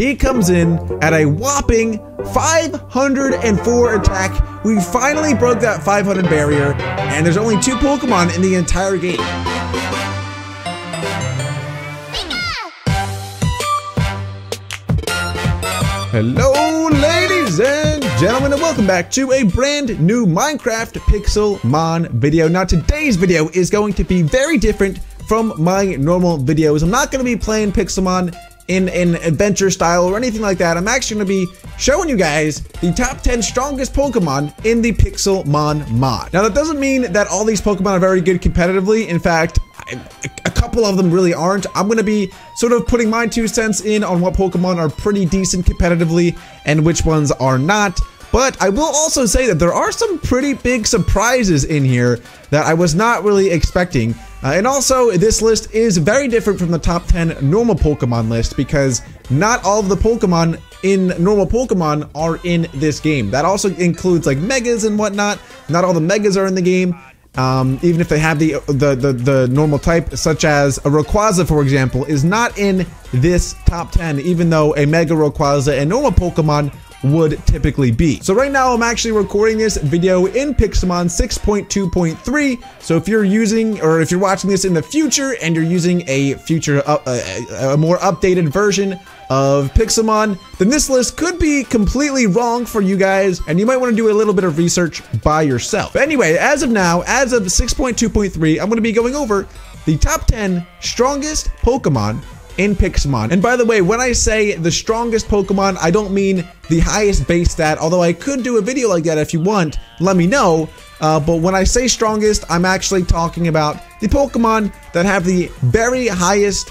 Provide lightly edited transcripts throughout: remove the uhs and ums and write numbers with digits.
he comes in at a whopping 504 attack. We finally broke that 500 barrier, and there's only 2 Pokemon in the entire game. Hello, ladies and gentlemen, and welcome back to a brand new Minecraft Pixelmon video. Now, today's video is going to be very different from my normal videos. I'm not going to be playing Pixelmon in an adventure style or anything like that. I'm actually going to be showing you guys the top 10 strongest Pokemon in the Pixelmon mod. Now, that doesn't mean that all these Pokemon are very good competitively. In fact, a couple of them really aren't. I'm going to be sort of putting my 2 cents in on what Pokemon are pretty decent competitively and which ones are not. But I will also say that there are some pretty big surprises in here that I was not really expecting. And also, this list is very different from the top 10 normal Pokemon list because not all of the Pokemon in normal Pokemon are in this game. That also includes like Megas and whatnot. Not all the Megas are in the game. Even if they have the normal type, such as a Rayquaza, for example, is not in this top 10, even though a Mega Rayquaza and normal Pokemon would typically be. So right now I'm actually recording this video in Pixelmon 6.2.3. So if you're using, or if you're watching this in the future and you're using a future, a more updated version of Pixelmon, then this list could be completely wrong for you guys, and you might want to do a little bit of research by yourself. But anyway, as of now, as of 6.2.3, I'm going to be going over the top 10 strongest Pokemon in Pixelmon. And by the way, when I say the strongest Pokemon, I don't mean the highest base stat, although I could do a video like that if you want, let me know. But when I say strongest, I'm actually talking about the Pokemon that have the very highest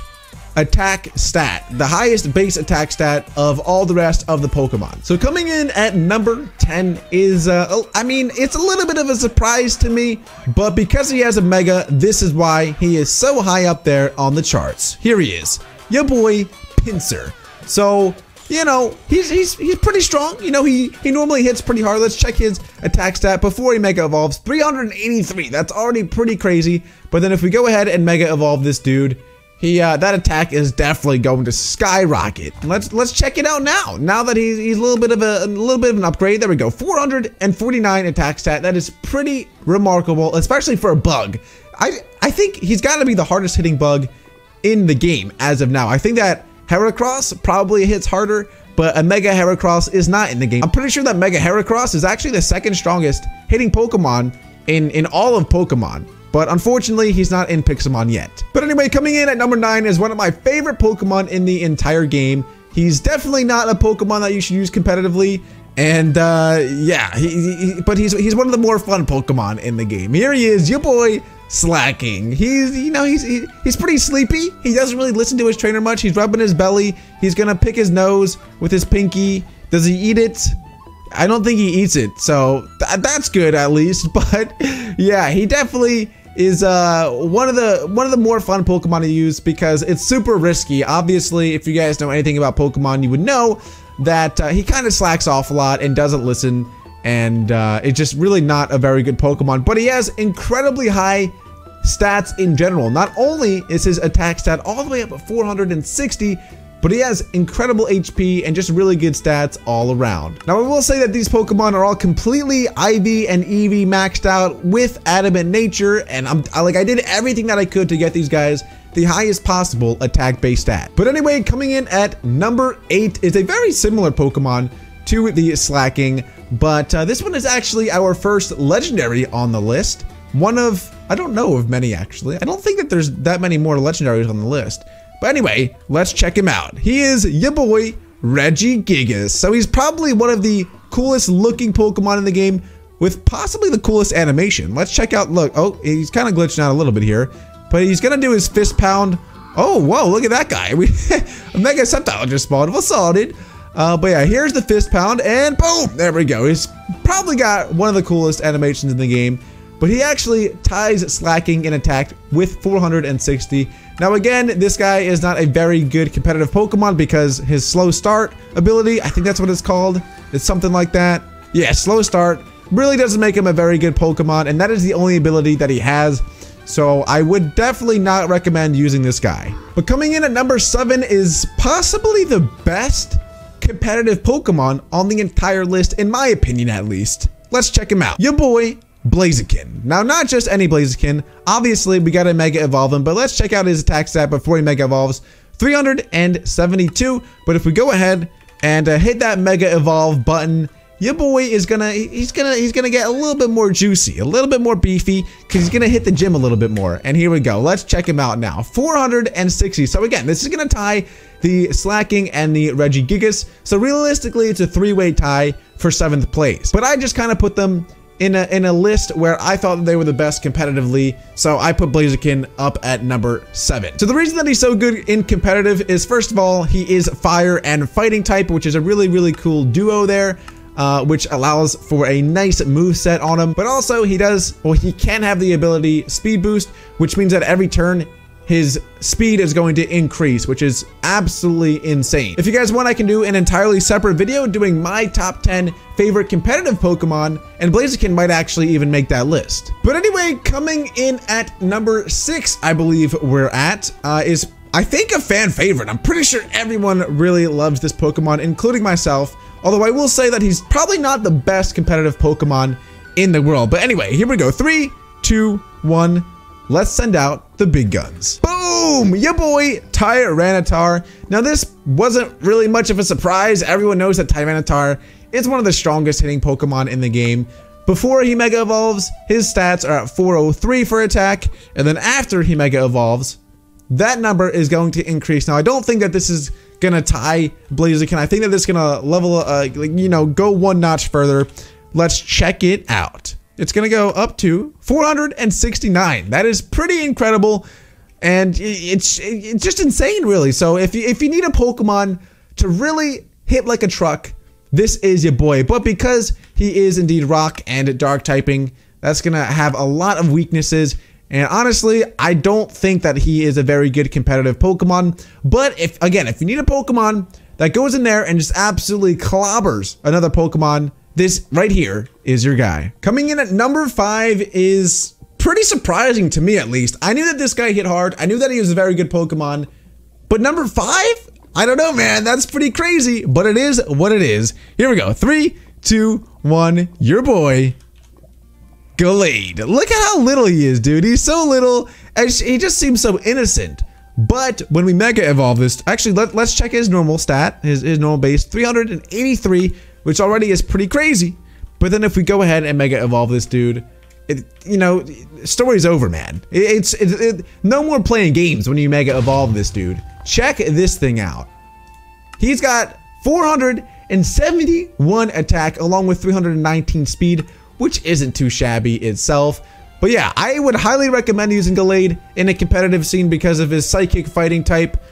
attack stat, the highest base attack stat of all the rest of the Pokemon. So coming in at number 10 is, I mean, it's a little bit of a surprise to me, but because he has a Mega, this is why he is so high up there on the charts. Here he is, your boy Pinsir. So, you know, he's pretty strong. You know, he normally hits pretty hard. Let's check his attack stat before he Mega Evolves. 383, that's already pretty crazy. But then if we go ahead and Mega Evolve this dude, that attack is definitely going to skyrocket. Let's check it out now. Now that he's a little bit of an upgrade. There we go. 449 attack stat. That is pretty remarkable, especially for a bug. I think he's got to be the hardest hitting bug in the game as of now. I think that Heracross probably hits harder, but a Mega Heracross is not in the game. I'm pretty sure that Mega Heracross is actually the second strongest hitting Pokemon in all of Pokemon. But unfortunately, he's not in Pixelmon yet. But anyway, coming in at number 9 is one of my favorite Pokemon in the entire game. He's definitely not a Pokemon that you should use competitively. And yeah, but he's one of the more fun Pokemon in the game. Here he is, your boy Slacking. He's pretty sleepy. He doesn't really listen to his trainer much. He's rubbing his belly. He's gonna pick his nose with his pinky. Does he eat it? I don't think he eats it, so that's good at least. But yeah, he definitely is one of the more fun Pokemon to use because it's super risky. Obviously, if you guys know anything about Pokemon, you would know that he kind of slacks off a lot and doesn't listen, and it's just really not a very good Pokemon. But he has incredibly high stats in general. Not only is his attack stat all the way up at 460, but he has incredible HP and just really good stats all around. Now, I will say that these Pokemon are all completely IV and EV maxed out with Adamant Nature, and I did everything that I could to get these guys the highest possible attack base stat. But anyway, coming in at number 8 is a very similar Pokemon to the Slacking, but this one is actually our first legendary on the list. One of, I don't know of many actually. I don't think that there's that many more legendaries on the list. But anyway, let's check him out. He is your boy, Regigigas. So he's probably one of the coolest looking Pokemon in the game with possibly the coolest animation. Let's check out, look, oh, he's kind of glitching out a little bit here, but he's gonna do his fist pound. Oh, whoa, look at that guy. A Mega Sceptile just spawned, well sorted. But yeah, here's the fist pound and boom, there we go. He's probably got one of the coolest animations in the game. But he actually ties Slacking in attack with 460. Now again, this guy is not a very good competitive Pokemon because his slow start ability, I think that's what it's called. It's something like that. Yeah, slow start really doesn't make him a very good Pokemon, and that is the only ability that he has. So I would definitely not recommend using this guy. But coming in at number 7 is possibly the best competitive Pokemon on the entire list, in my opinion at least. Let's check him out. Your boy, Blaziken. Now, not just any Blaziken. Obviously, we gotta Mega Evolve him, but let's check out his attack stat before he Mega Evolves. 372, but if we go ahead and hit that Mega Evolve button, your boy is he's gonna get a little bit more juicy, a little bit more beefy, because he's gonna hit the gym a little bit more. And here we go. Let's check him out now. 460. So again, this is gonna tie the Slacking and the Regigigas. So realistically, it's a 3-way tie for 7th place. But I just kind of put them in a list where I thought that they were the best competitively, so I put Blaziken up at number 7. So the reason that he's so good in competitive is, first of all, he is fire and fighting type, which is a really cool duo there. Which allows for a nice moveset on him, but also he can have the ability Speed Boost, which means that every turn his speed is going to increase, which is absolutely insane. If you guys want, I can do an entirely separate video doing my top 10 favorite competitive Pokemon, and Blaziken might actually even make that list. But anyway, coming in at number 6, I believe we're at, is I think a fan favorite. I'm pretty sure everyone really loves this Pokemon, including myself. Although I will say that he's probably not the best competitive Pokemon in the world. But anyway, here we go. 3, 2, 1. Let's send out the big guns. Boom! Your boy, Tyranitar. Now, this wasn't really much of a surprise. Everyone knows that Tyranitar is one of the strongest hitting Pokemon in the game. Before he Mega Evolves, his stats are at 403 for attack. And then after he Mega Evolves, that number is going to increase. Now, I don't think that this is gonna tie Blaziken. I think that this is gonna level, go one notch further. Let's check it out. It's gonna go up to 469. That is pretty incredible, and it's just insane, really. So if you need a Pokemon to really hit like a truck, this is your boy. But because he is indeed rock and dark typing, that's gonna have a lot of weaknesses. And honestly, I don't think that he is a very good competitive Pokemon. But if you need a Pokemon that goes in there and just absolutely clobbers another Pokemon, this right here is your guy. Coming in at number 5 is pretty surprising to me, at least. I knew that this guy hit hard. I knew that he was a very good Pokemon. But number 5? I don't know, man. That's pretty crazy. But it is what it is. Here we go. 3, 2, 1. Your boy, Gallade. Look at how little he is, dude. He's so little, and he just seems so innocent. But when we Mega Evolve this, actually, let's check his normal stat, his normal base, 383, which already is pretty crazy. But then if we go ahead and Mega Evolve this dude, story's over, man. No more playing games when you Mega Evolve this dude. Check this thing out. He's got 471 attack along with 319 speed, which isn't too shabby itself. But yeah, I would highly recommend using Gallade in a competitive scene because of his psychic fighting type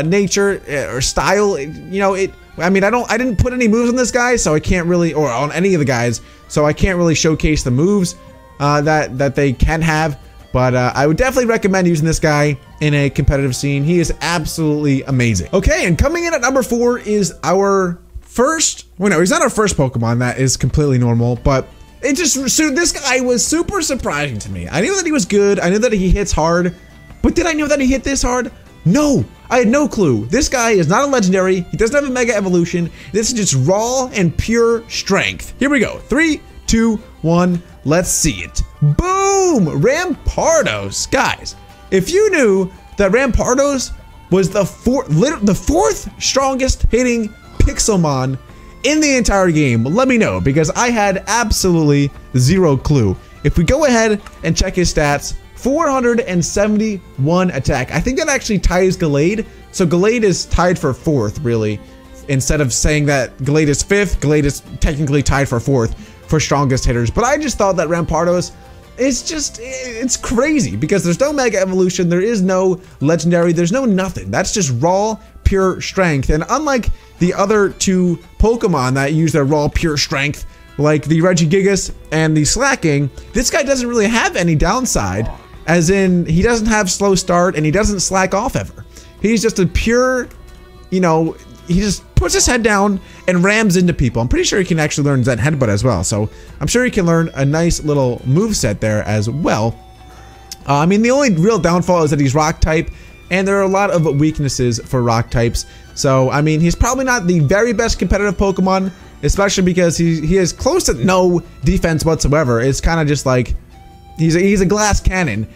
nature or style. I didn't put any moves on this guy, so I can't really, or on any of the guys, so I can't really showcase the moves that they can have. But I would definitely recommend using this guy in a competitive scene. He is absolutely amazing. Okay, and coming in at number 4 is our first, well, no, he's not our first Pokemon. That is completely normal, but this guy was super surprising to me. I knew that he was good. I knew that he hits hard, but did I know that he hit this hard? No, I had no clue. This guy is not a legendary. He doesn't have a Mega Evolution. This is just raw and pure strength. Here we go. 3, 2, 1. Let's see it. Boom! Rampardos. Guys, if you knew that Rampardos was the fourth strongest hitting Pixelmon in the entire game, let me know, because I had absolutely zero clue. If we go ahead and check his stats, 471 attack. I think that actually ties Gallade. So Gallade is tied for 4th, really. Instead of saying that Gallade is 5th, Gallade is technically tied for 4th for strongest hitters. But I just thought that Rampardos is it's crazy because there's no Mega Evolution, there is no Legendary, there's no nothing. That's just raw, pure strength. And unlike the other 2 Pokemon that use their raw, pure strength, like the Regigigas and the Slacking, this guy doesn't really have any downside. As in, he doesn't have slow start and he doesn't slack off ever. He's just a pure, he just puts his head down and rams into people. I'm pretty sure he can actually learn Zen Headbutt as well. So I'm sure he can learn a nice little moveset there as well. I mean, the only real downfall is that he's rock type, and there are a lot of weaknesses for rock types. So, I mean, he's probably not the very best competitive Pokemon, especially because he has close to no defense whatsoever. It's kind of just like he's a glass cannon,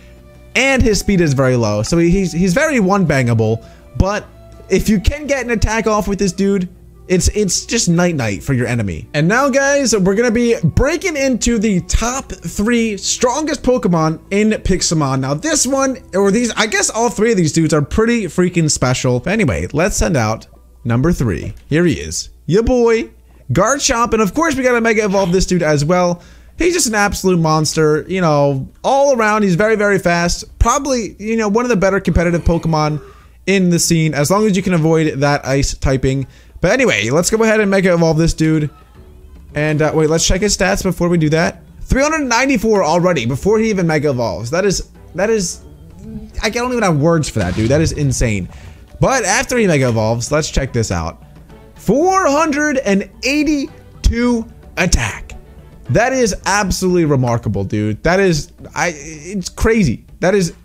and his speed is very low. So he's very one-bangable, but if you can get an attack off with this dude, it's just night-night for your enemy. And now, guys, we're gonna be breaking into the top 3 strongest Pokemon in Pixelmon. Now, this one, or these, I guess all 3 of these dudes are pretty freaking special. But anyway, let's send out number 3. Here he is, your boy, Garchomp, and of course we gotta Mega Evolve this dude as well. He's just an absolute monster, you know, all around. He's very, very fast. Probably, you know, one of the better competitive Pokemon in the scene, as long as you can avoid that ice typing. But anyway, let's go ahead and Mega Evolve this dude. And wait, let's check his stats before we do that. 394 already before he even Mega Evolves. That is, I don't even have words for that, dude. That is insane. But after he Mega Evolves, let's check this out. 482 attack. That is absolutely remarkable, dude. That is, it's crazy. That is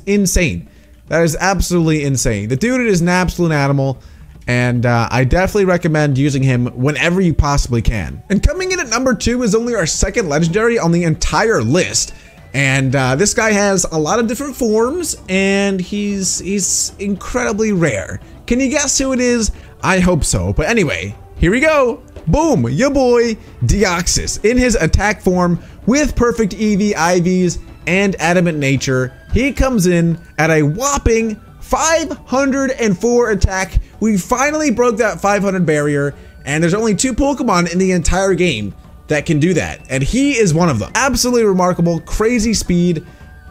insane. That is absolutely insane. The dude is an absolute animal. And I definitely recommend using him whenever you possibly can. And coming in at number 2 is only our 2nd legendary on the entire list. And this guy has a lot of different forms, and he's incredibly rare. Can you guess who it is? I hope so. But anyway, here we go. Boom, your boy Deoxys in his attack form with perfect EV, IVs, and adamant nature. He comes in at a whopping 504 attack. We finally broke that 500 barrier, and there's only 2 Pokemon in the entire game that can do that, and he is one of them. Absolutely remarkable, crazy speed,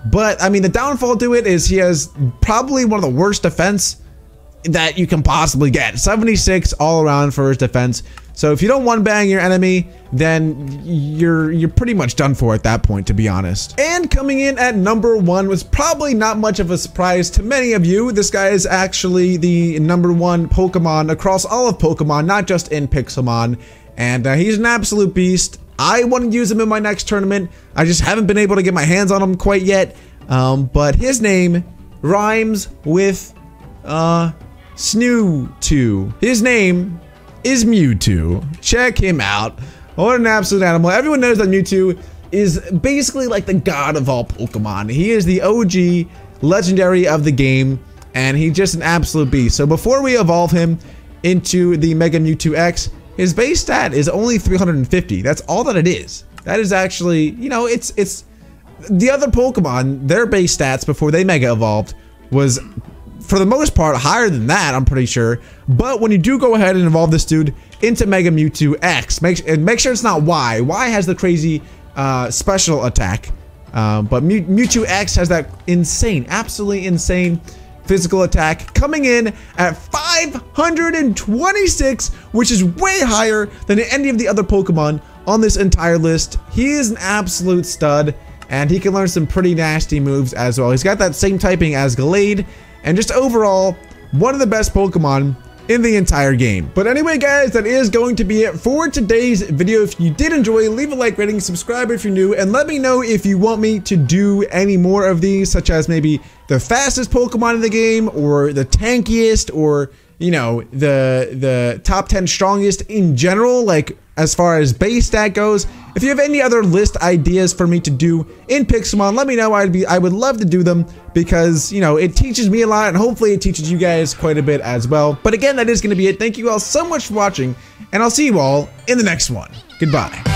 but I mean, the downfall to it is he has probably one of the worst defense that you can possibly get. 76 all around for his defense. So if you don't one-bang your enemy, then you're pretty much done for at that point, to be honest. And coming in at number 1 was probably not much of a surprise to many of you. This guy is actually the number 1 Pokemon across all of Pokemon, not just in Pixelmon. And he's an absolute beast. I want to use him in my next tournament. I just haven't been able to get my hands on him quite yet. But his name rhymes with Snewtwo. His name is Mewtwo. Check him out. What an absolute animal. Everyone knows that Mewtwo is basically like the god of all Pokemon. He is the OG legendary of the game, and he's just an absolute beast. So before we evolve him into the Mega Mewtwo X, his base stat is only 350. That's all that it is. That is actually, you know, it's the other Pokemon, their base stats before they Mega Evolved was, for the most part, higher than that, I'm pretty sure. But when you do go ahead and evolve this dude into Mega Mewtwo X, make sure it's not Y. Y has the crazy special attack. But Mewtwo X has that insane, absolutely insane physical attack, coming in at 526, which is way higher than any of the other Pokemon on this entire list. He is an absolute stud, and he can learn some pretty nasty moves as well. He's got that same typing as Gallade, and just overall, one of the best Pokemon in the entire game. But anyway, guys, that is going to be it for today's video. If you did enjoy, leave a like, rating, subscribe if you're new, and let me know if you want me to do any more of these, such as maybe the fastest Pokemon in the game, or the tankiest, or, you know, the top 10 strongest in general, like as far as base stat goes. If you have any other list ideas for me to do in Pixelmon, let me know. I would love to do them, because, you know, it teaches me a lot, and hopefully it teaches you guys quite a bit as well. But again, that is going to be it. Thank you all so much for watching, and I'll see you all in the next one. Goodbye.